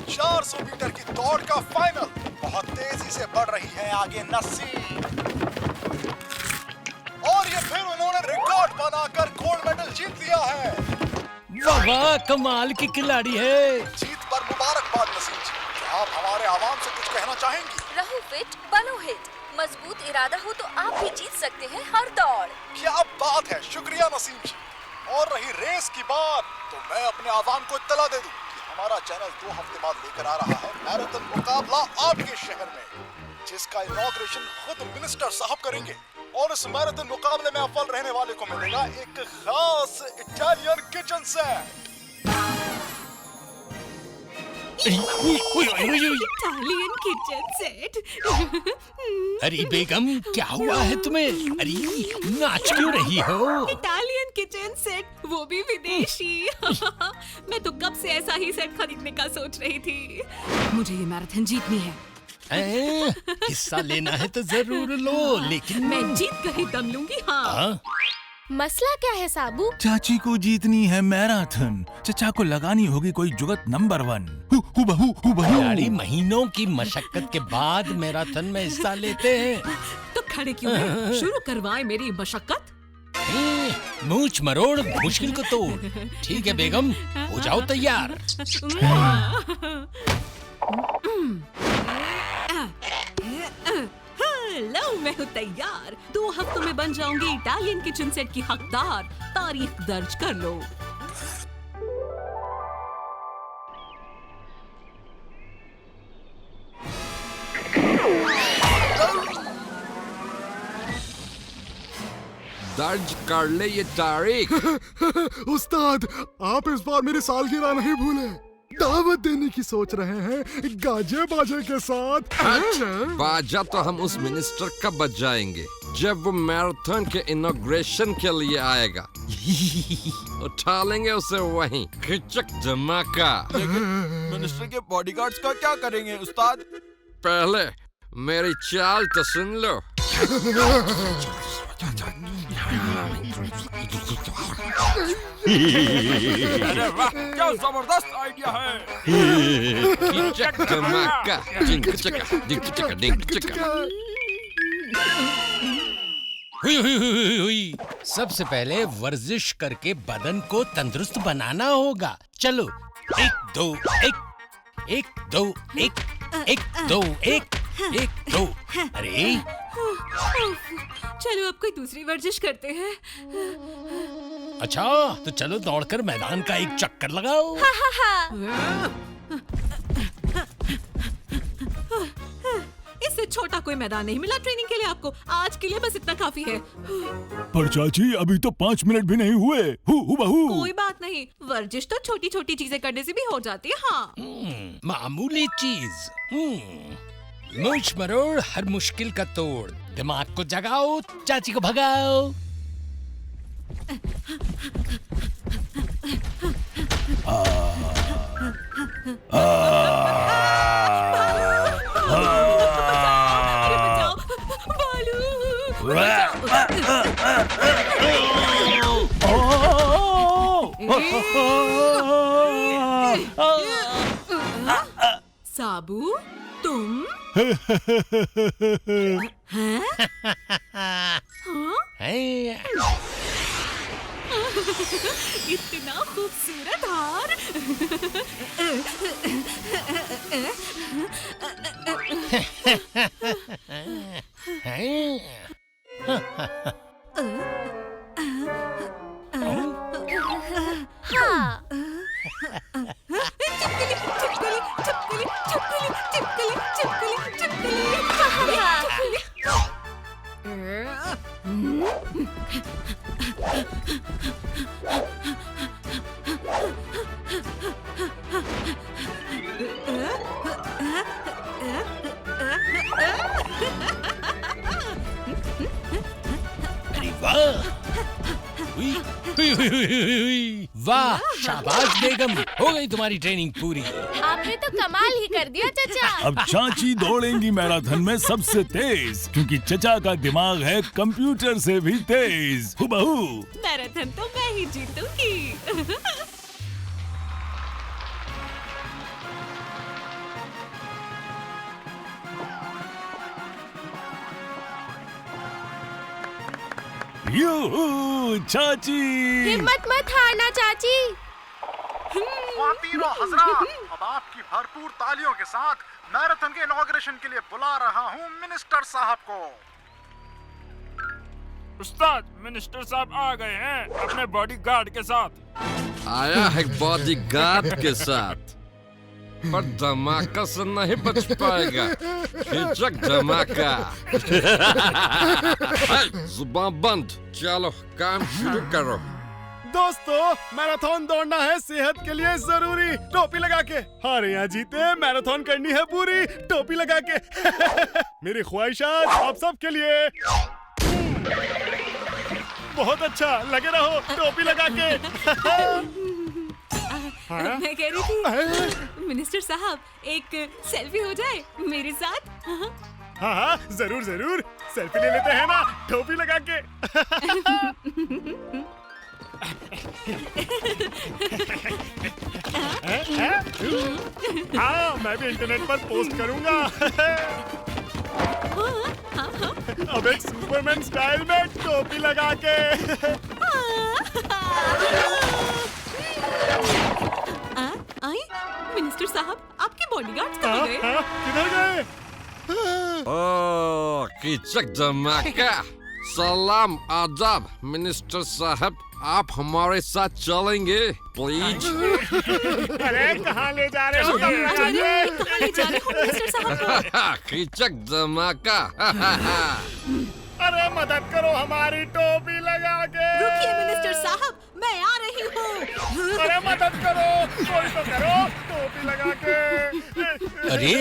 400 metre की दौड़ का फाइनल। बहुत तेजी से बढ़ रही है आगे नसीम, और ये फिर उन्होंने रिकॉर्ड बनाकर गोल्ड मेडल जीत लिया है। वाह वाह, कमाल की खिलाड़ी है। जीत पर मुबारकबाद नसीम जी। क्या आप हमारे आवाम से कुछ कहना चाहेंगी? रहो फिट, बनो हिट। मजबूत इरादा हो तो आप भी जीत सकते हैं हर दौड़। क्या बात है, शुक्रिया नसीम जी। और रही रेस की बात, तो मैं अपने आवाम को इत्तला दे दूं कि हमारा चैनल 2 हफ्ते बाद लेकर आ रहा है मैराथन मुकाबला आपके शहर में, जिसका इनॉग्रेशन खुद मिनिस्टर साहब करेंगे। और इस मैराथन मुकाबले में अव्वल रहने वाले को मिलेगा एक खास Italian kitchen set. Italian kitchen set. अरे बेगम, क्या हुआ है तुम्हें? अरे नाच क्यों रही हो? इटालियन किचन सेट, वो भी विदेशी। मैं तो कब से ऐसा ही सेट खरीदने का सोच रही थी। मुझे ये मैराथन जीतनी है। हिस्सा लेना है तो जरूर लो, लेकिन मैं जीत कर ही दम लूंगी। हाँ। मसला क्या है साबू? चाची को जीतनी है मैराथन। चचा को लगानी होगी कोई जुगत नंबर 1। खिलाड़ी महीनों की मशक्कत के बाद मैराथन में हिस्सा लेते हैं। तो खड़े क्यों हैं? शुरू करवाएं मेरी मशक्कत। मूछ मरोड़ मुश्किल को तोड़। ठीक है बेगम, हो जाओ तैयार। लो, मैं हूँ तैयार। 2 हफ्तों में बन जाऊंगी इटालियन किचन सेट की हकदार। तारीख दर्ज कर लो। दर्ज कर ले ये तारीख। उस्ताद, आप इस बार मेरी सालगिरह नहीं भूले। दावत देने की सोच रहे हैं गाजे बाजे के साथ। बाजा तो हम उस मिनिस्टर का बजाएंगे जब वो मैराथन के इनॉग्रेशन के लिए आएगा। उठा लेंगे उसे वहीं, खिचक धमाका। मिनिस्टर के बॉडीगार्ड्स का क्या करेंगे उस्ताद? पहले मेरी चाल तो सुन लो। अरे वाह, क्या जबरदस्त आइडिया है। खिचक धमाका, डिंग चका, डिंग चका, डिंग चका। हुई। सबसे पहले वर्जिश करके बदन को तंदुरुस्त बनाना होगा। चलो, 1 2 1 1 2 1 1 2 1 1 2। अरे चलो, अब कोई दूसरी वर्जिश करते हैं। अच्छा, तो चलो दौड़कर मैदान का एक चक्कर लगाओ। इससे छोटा कोई मैदान नहीं मिला ट्रेनिंग के लिए आपको। आज के लिए बस इतना काफी है। पर चाची, अभी तो 5 मिनट भी नहीं हुए। कोई बात नहीं, वर्जिश तो छोटी छोटी चीजें करने से भी हो जाती है। हाँ, मामूली चीज। मूछ मरोड़ हर मुश्किल का तोड़। दिमाग को जगाओ, चाची को भगाओ। साबू, तुम? इतना खूबसूरत हार। वाह, शाबाश बेगम, हो गई तुम्हारी ट्रेनिंग पूरी। आपने तो कमाल ही कर दिया चचा। अब चाची दौड़ेंगी मैराथन में सबसे तेज, क्योंकि चचा का दिमाग है कंप्यूटर से भी तेज। हुबहू मैराथन तो मैं ही जीतूंगी। यूहू, चाची। हिम्मत मत हारना चाची। ख्वातीन और हज़रात, अब आपकी भरपूर तालियों के साथ मैराथन के इनॉग्रेशन के लिए बुला रहा हूँ मिनिस्टर साहब को। उस्ताद, मिनिस्टर साहब आ गए हैं अपने बॉडीगार्ड के साथ। आया है बॉडीगार्ड के साथ, पर धमाका से नहीं बच पाएगा। हिचक धमाका। जुबान बंद, चलो काम शुरू करो। दोस्तों, मैराथन दौड़ना है सेहत के लिए जरूरी। टोपी लगा के हारे या जीते, मैराथन करनी है पूरी टोपी लगा के। मेरी ख्वाहिशात आप सब के लिए। बहुत अच्छा, लगे रहो टोपी लगा के। मैं कह रही थी मिनिस्टर साहब एक सेल्फी हो जाए मेरे साथ। हाँ हाँ, जरूर जरूर, सेल्फी ले लेते हैं ना टोपी लगा के। हाँ, मैं भी इंटरनेट पर पोस्ट करूंगा। अब एक सुपरमैन स्टाइल में टोपी लगा के। आई मिनिस्टर साहब, आपके बॉडीगार्ड्स कहाँ गए? किधर गए? ओ, कीचक धमाका। सलाम आदाब मिनिस्टर साहब, आप हमारे साथ चलेंगे प्लीज। अरे कहाँ ले जा रहे हो? कहाँ ले जा रहे हो मिनिस्टर साहब को? कीचक धमाका। अरे मदद करो हमारी टोपी लगा के। रुकिए मिनिस्टर साहब, मैं आ रही हूँ। अरे मदद करो, कोई तो करो टोपी लगा के। अरे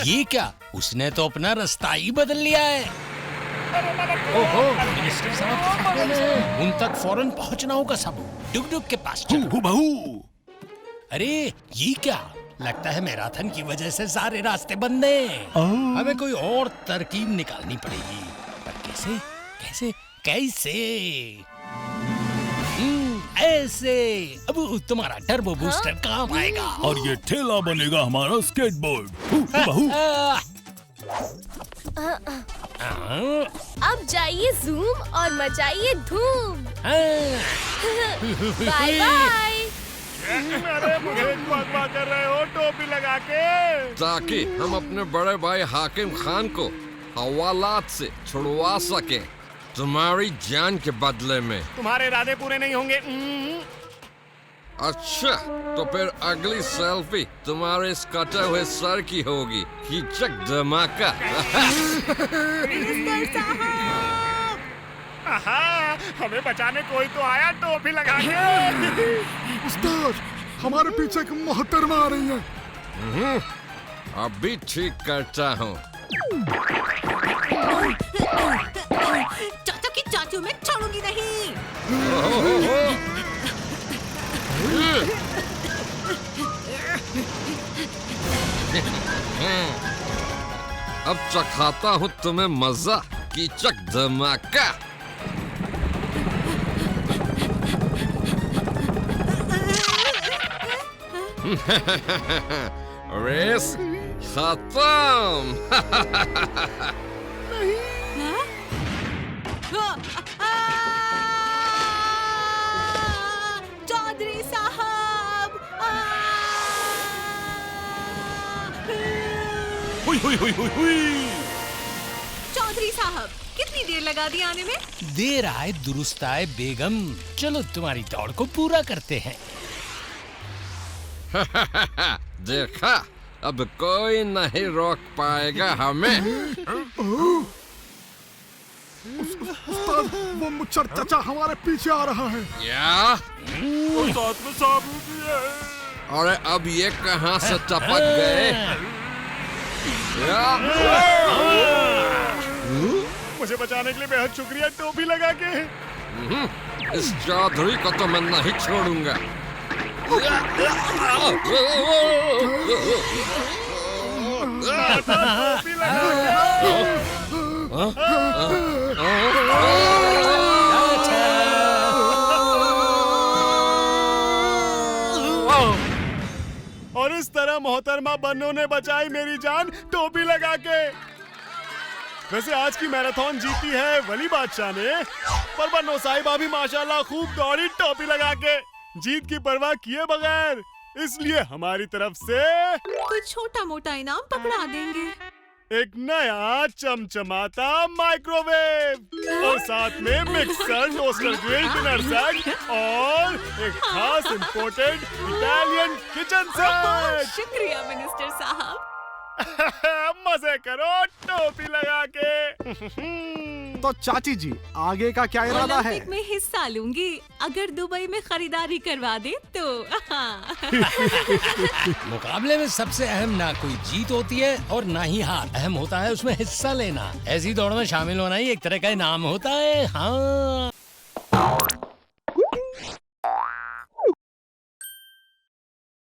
ये क्या, उसने तो अपना रास्ता ही बदल लिया है। ओहो, मिनिस्टर साहब, उन तक फौरन पहुंचना होगा सब। डुग डुग के पास चलो। हुबहू। अरे ये क्या, लगता है मैराथन की वजह से सारे रास्ते बंद हैं। हमें कोई और तरकीब निकालनी पड़ेगी, पर कैसे कैसे कैसे? ऐसे अब तुम्हारा टर्बो बूस्टर काम आएगा। और ये ठेला बनेगा हमारा स्केटबोर्ड। हुबहू। अब जाइए जूम और मचाइए धूम। Bye bye. अरे मुझे बकवा कर रहे हो टोपी लगा के? ताकि हम अपने बड़े भाई हाकिम खान को हवालात से छुड़वा सके, तुम्हारी जान के बदले में। तुम्हारे इरादे पूरे नहीं होंगे। अच्छा, तो फिर अगली सेल्फी तुम्हारे इस कटे हुए सर की होगी। कीचक धमाका। मिनिस्टर साहब, हाँ, हमें बचाने कोई तो आया टोपी लगा के। उस्ताद, हमारे पीछे एक मोहतरमा आ रही है। अभी ठीक करता हूँ। चाचा की चाचू मैं छोड़ूंगी नहीं। अब चखाता हूँ तुम्हें मजा, कीचक धमाका। रेस खत्म। चौधरी साहब, हुई हुई हुई हुई हुई। चौधरी साहब, कितनी देर लगा दी आने में? देर आए दुरुस्त आए बेगम। चलो तुम्हारी दौड़ को पूरा करते हैं। देखा, अब कोई नहीं रोक पाएगा हमें। उस्ताद, वो मुच्चर चाचा हमारे पीछे आ रहा है। क्या? साथ में साबू भी है। अरे अब ये कहाँ से टपक गए? मुझे बचाने के लिए बेहद शुक्रिया टोपी लगा के। इस चौधरी को तो मैं नहीं छोड़ूंगा। टोपी लगा और इस तरह मोहतरमा बन्नों ने बचाई मेरी जान टोपी लगा के। वैसे आज की मैराथन जीती है वली बादशाह ने, पर बन्नो साहिबा भी माशाल्लाह खूब दौड़ी टोपी लगा के, जीत की परवाह किए बगैर। इसलिए हमारी तरफ से कोई छोटा मोटा इनाम पकड़ा देंगे। एक नया चमचमाता माइक्रोवेव और साथ में mixer, toaster, grill, dinner set और एक खास इंपोर्टेड इटालियन किचन सेट। शुक्रिया मिनिस्टर साहब। मजे करो टोपी लगा के। तो चाची जी आगे का क्या इरादा है? ओलंपिक में हिस्सा लूंगी अगर दुबई में खरीदारी करवा दे तो। मुकाबले में सबसे अहम ना कोई जीत होती है और ना ही हार, अहम होता है उसमें हिस्सा लेना। ऐसी दौड़ में शामिल होना ही एक तरह का इनाम होता है। हाँ।